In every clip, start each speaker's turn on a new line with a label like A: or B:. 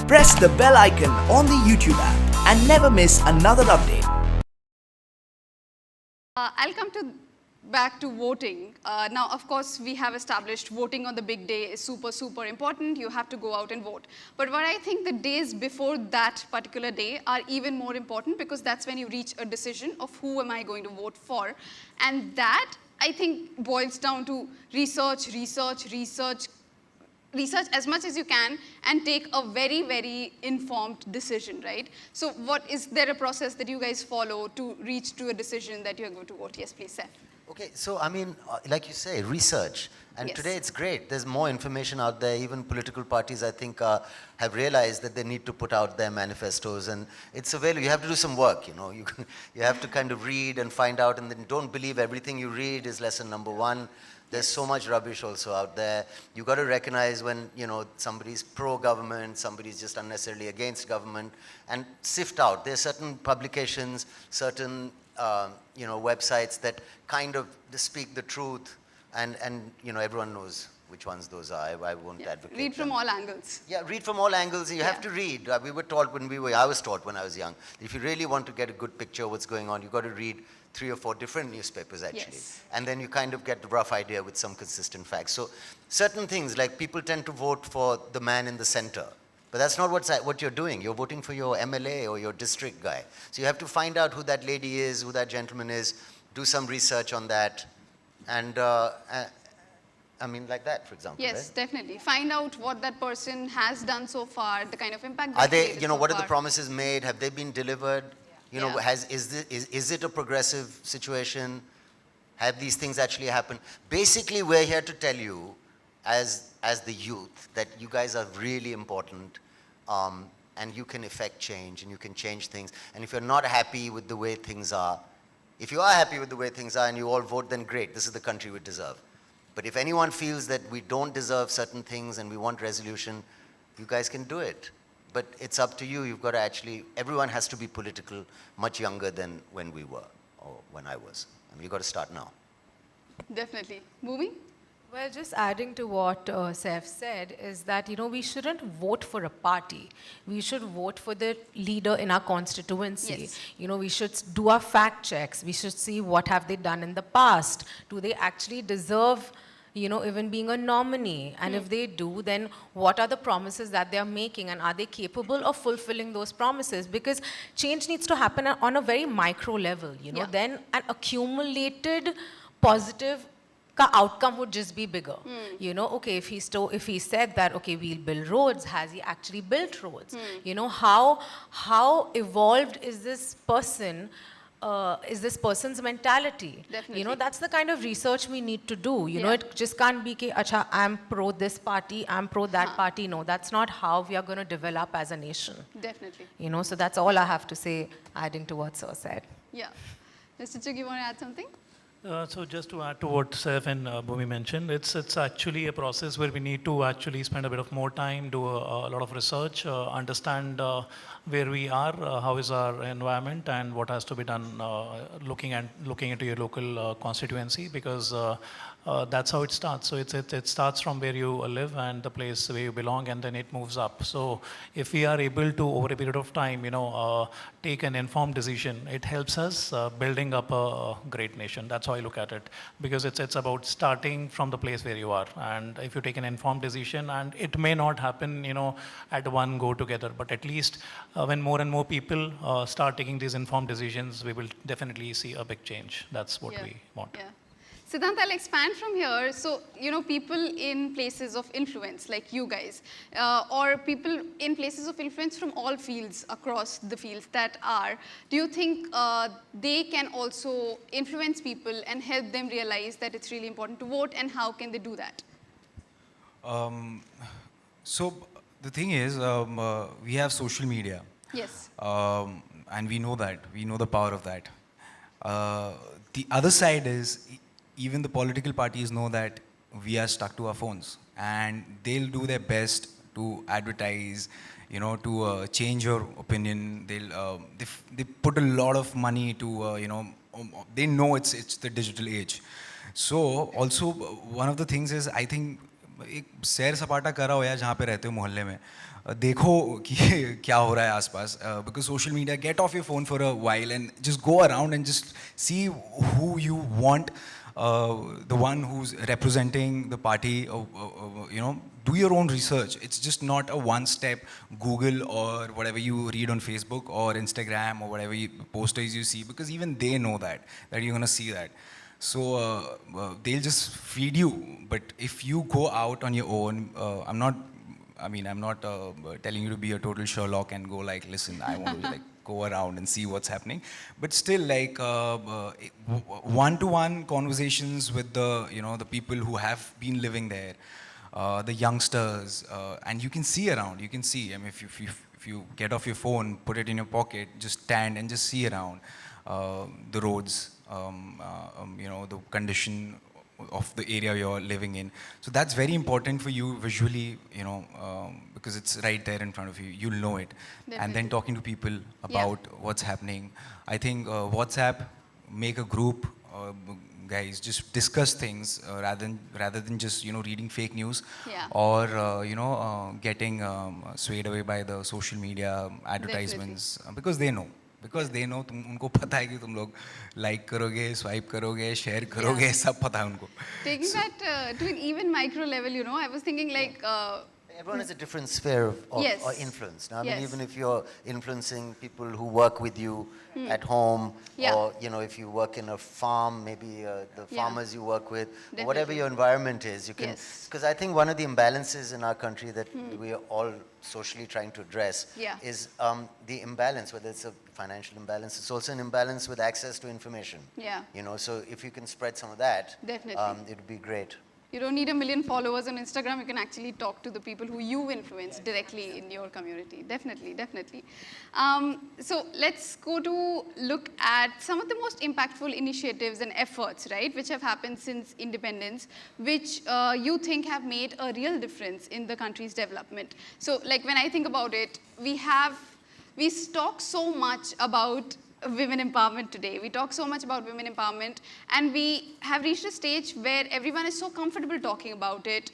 A: Press the bell icon on the YouTube app and never miss another update.
B: I'll come back to voting. Now, of course, we have established voting on the big day is super, super important. You have to go out and vote. But what I think the days before that particular day are even more important, because that's when you reach a decision of who am I going to vote for. And that, I think, boils down to research as much as you can and take a very, very informed decision, right? So is there a process that you guys follow to reach to a decision that you're going to vote? Yes, please, Saif.
C: Okay, so I mean, like you say, research. And
B: Yes.
C: today it's great. There's more information out there. Even political parties, I think, have realized that they need to put out their manifestos. And it's available. You have to do some work, you know. You have to kind of read and find out. And then don't believe everything you read is lesson number one. There's so much rubbish also out there. You got to recognize when, you know, somebody's pro-government, somebody's just unnecessarily against government, and sift out. There are certain publications, certain websites that kind of speak the truth, and you know, everyone knows which ones those are. I won't advocate
B: Read from
C: them.
B: all angles.
C: Yeah, read from all angles. You have to read. We were taught I was taught when I was young. If you really want to get a good picture of what's going on, you've got to read 3 or 4 different newspapers actually.
B: Yes.
C: And then you kind of get a rough idea with some consistent facts. So certain things, like people tend to vote for the man in the center. But that's not what you're doing. You're voting for your MLA or your district guy. So you have to find out who that lady is, who that gentleman is, do some research on that. And I mean, like that, for example.
B: Yes,
C: right?
B: definitely. Find out what that person has done so far, the kind of impact
C: Are
B: they've
C: they,
B: created
C: you know,
B: so
C: what are the
B: far.
C: promises made? Have they been delivered? You know,
B: Yeah.
C: is it a progressive situation? Have these things actually happened? Basically, we're here to tell you, as the youth, that you guys are really important, and you can effect change, and you can change things. And if you're not happy with the way things are, if you are happy with the way things are and you all vote, then great, this is the country we deserve. But if anyone feels that we don't deserve certain things and we want resolution, you guys can do it. But it's up to you. You've got to actually, everyone has to be political much younger than when we were, or when I was. I mean, you've got to start now.
B: Definitely. Bhumi?
D: Well, just adding to what Saif said is that, you know, we shouldn't vote for a party. We should vote for the leader in our constituency.
B: Yes.
D: You know, we should do our fact checks. We should see what have they done in the past. Do they actually deserve, you know, even being a nominee? And if they do, then what are the promises that they are making, and are they capable of fulfilling those promises? Because change needs to happen on a very micro level, you know.
B: Yeah.
D: Then an accumulated positive outcome would just be bigger. You know, okay, if he said that, okay, we'll build roads, has he actually built roads? You know, how evolved is this person? Is this person's mentality?
B: Definitely.
D: You know, that's the kind of research we need to do. You know,
B: Yeah.
D: it just can't be, acha, I'm pro this party, I'm pro that party. No, that's not how we are going to develop as a nation.
B: Definitely.
D: You know, so that's all I have to say, adding to what Sir said.
B: Yeah. Mr. Chugh, you want to add something?
E: So just to add to what Saif and Bhumi mentioned, it's actually a process where we need to actually spend a bit of more time, do a lot of research, understand where we are, how is our environment, and what has to be done looking into your local constituency, because that's how it starts. So it starts from where you live and the place where you belong, and then it moves up. So if we are able to, over a period of time, you know, take an informed decision, it helps us building up a great nation. That's how I look at it, because it's about starting from the place where you are. And if you take an informed decision, and it may not happen, you know, at one go together, but at least when more and more people start taking these informed decisions, we will definitely see a big change. That's what we want.
B: Yeah. Sidhant, I'll expand from here. So, you know, people in places of influence, like you guys, or people in places of influence from all fields, across the fields that are, do you think they can also influence people and help them realize that it's really important to vote, and how can they do that?
F: So the thing is, we have social media.
B: Yes.
F: And we know that. We know the power of that. The other side is, even the political parties know that we are stuck to our phones, and they'll do their best to advertise, you know, to change your opinion. They put a lot of money to, you know, they know it's the digital age. So also one of the things is, I think एक सैर सपाटा करा हो या जहाँ पे रहते हो मोहल्ले में, देखो कि क्या हो रहा है आसपास, because social media, get off your phone for a while and just go around and just see who you want, the one who's representing the party, do your own research. It's just not a one-step Google or whatever you read on Facebook or Instagram or whatever posters you see, because even they know that you're going to see that. So they'll just feed you. But if you go out on your own, I'm not telling you to be a total Sherlock and go like, listen, I want to like go around and see what's happening. But still, like one-to-one conversations with the people who have been living there, the youngsters, and you can see around. You can see. I mean, if you get off your phone, put it in your pocket, just stand and just see around the roads, the condition of the area you're living in. So that's very important for you visually, because it's right there in front of you. You'll know it.
B: Definitely.
F: And then talking to people about what's happening. I think WhatsApp, make a group, guys, just discuss things rather than just reading fake news, or getting swayed away by the social media advertisements, because they know. उनको पता है कि तुम लोग like करोगे, swipe करोगे, share करोगे, सब पता है उनको.
B: Taking that to an even micro level, I was thinking like.
C: Everyone has a different sphere of
B: Yes.
C: or influence. Now, I
B: Yes.
C: mean, even if you're influencing people who work with you at home, or if you work in a farm, maybe the farmers you work with, or whatever
B: Definitely.
C: your environment is, you can.
B: Yes.
C: Because I think one of the imbalances in our country that we are all socially trying to address is the imbalance, whether it's a financial imbalance, it's also an imbalance with access to information.
B: Yeah.
C: So if you can spread some of that,
B: Definitely.
C: it would be great.
B: You don't need 1 million followers on Instagram. You can actually talk to the people who you influence directly in your community. Definitely, definitely. So let's go to look at some of the most impactful initiatives and efforts, right, which have happened since independence, which you think have made a real difference in the country's development. So like when I think about it, we talk so much about women empowerment today. We talk so much about women empowerment, and we have reached a stage where everyone is so comfortable talking about it.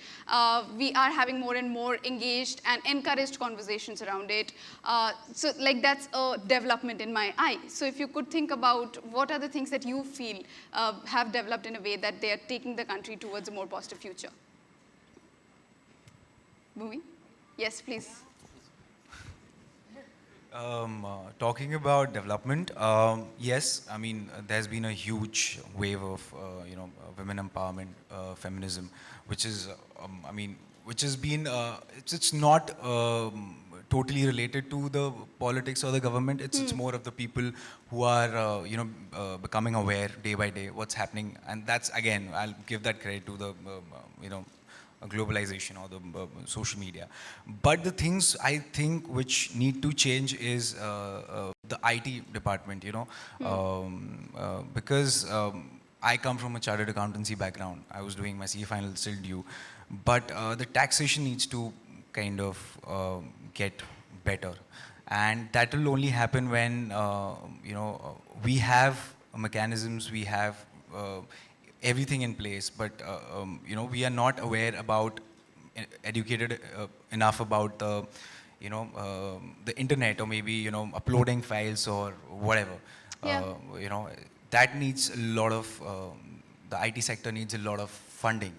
B: We are having more and more engaged and encouraged conversations around it. So like that's a development in my eye. So if you could think about what are the things that you feel have developed in a way that they are taking the country towards a more positive future. Bhumi? Yes, please.
F: Talking about development, yes, I mean, there's been a huge wave of, women empowerment, feminism, which is, which has been, it's not totally related to the politics or the government. It's more of the people who are, becoming aware day by day what's happening. And that's, again, I'll give that credit to the, globalization or the social media. But the things I think which need to change is the IT department, because I come from a chartered accountancy background. I was doing my CA final still due. But the taxation needs to kind of get better. And that will only happen when, we have mechanisms, we have everything in place, but we are not aware about, educated enough about the, the internet, or maybe uploading files or whatever. That needs a lot of, the IT sector needs a lot of funding.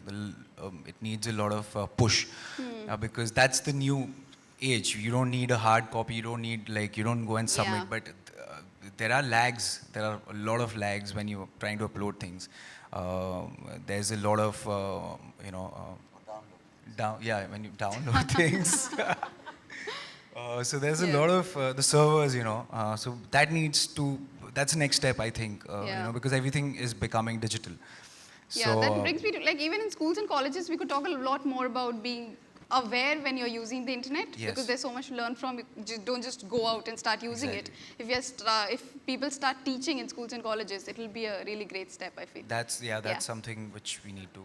F: It needs a lot of push, because that's the new age. You don't need a hard copy. You don't need you don't go and submit, but there are lags. There are a lot of lags when you're trying to upload things. There's a lot of, when you download things. So there's a lot of the servers, so that needs to, that's the next step, I think, because everything is becoming digital.
B: Yeah, that brings me to, even in schools and colleges, we could talk a lot more about being aware when you're using the internet, because there's so much to learn from. You don't just go out and start using it. If people start teaching in schools and colleges, it will be a really great step, I feel.
F: That's something which we need to